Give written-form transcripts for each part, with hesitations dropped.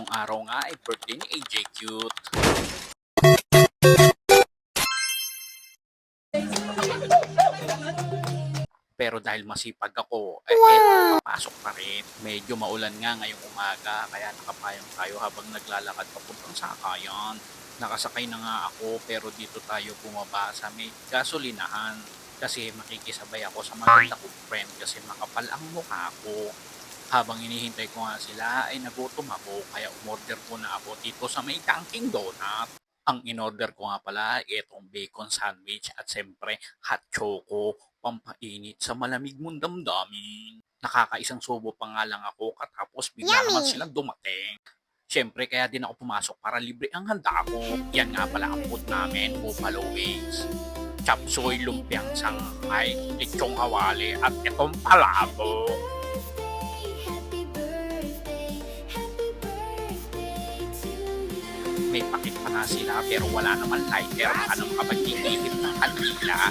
Nung araw nga ay birthday ni AJ Cute. Pero dahil masipag ako, eto, pasok pa rin. Medyo maulan nga ngayong umaga, kaya nakapayong tayo habang naglalakad papuntang sakayan. Nakasakay na nga ako, pero dito tayo bumaba sa may gasolinahan. Kasi makikisabay ako sa maganda kong friend kasi makapal ang mukha ko. Habang inihintay ko nga sila ay nagutom ako kaya umorder muna ako dito sa may Dunkin' Donut. Ang inorder ko nga pala ay itong bacon sandwich at siyempre hot choco, pampainit sa malamig mong damdamin. Nakakaisang subo pa nga lang ako katapos bigla naman silang dumating. Siyempre kaya din ako pumasok para libre ang handa ko. Yan nga pala ang food namin, buffalo wings, chop suey lumpiang Shanghai, lechong kawali at itong palabok. May pakit pa nga sila pero wala naman lighter. Paano makapag-iinit ng kanila?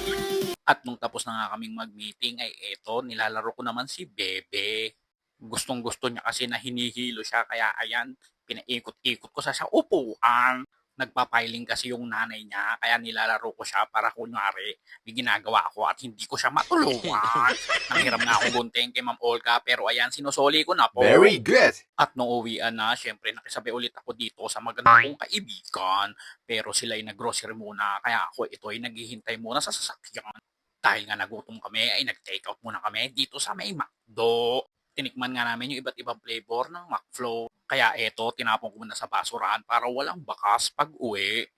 At nung tapos na nga kaming mag-meeting ay eto, nilalaro ko naman si Bebe. Gustong gusto niya kasi na hinihilo siya kaya ayan, pinaikot-ikot ko sa upuan. Nagpapiling kasi yung nanay niya kaya nilalaro ko siya para kunyari may ginagawa ako at hindi ko siya matulungan. Nanghiram nga akong gunting kay Ma'am Olga pero ayan, sinusoli ko na po. Very good. At nung uwian na, syempre nakisabay ulit ako dito sa maganda kong kaibigan. Pero sila ay nag-grocery muna, kaya ako ito ay naghihintay muna sa sasakyan. Dahil nga nagutom kami, ay nag-take out muna kami dito sa may McDo. Tinikman nga namin yung iba't ibang flavor ng McFlow. Kaya eto, tinapon ko muna sa basurahan para walang bakas pag uwi.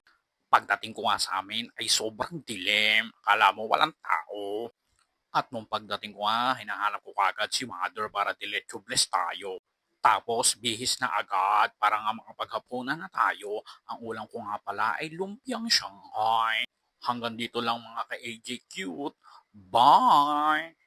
Pagdating ko nga sa amin ay sobrang dilim. Akala mo walang tao. At nung pagdating ko nga, hinahanap ko kagad si Mother para diretso bless tayo. Tapos bihis na agad para nga makapaghapunan na tayo. Ang ulam ko nga pala ay lumpiang Shanghai. Hanggang dito lang mga ka-AJ Cute. Bye!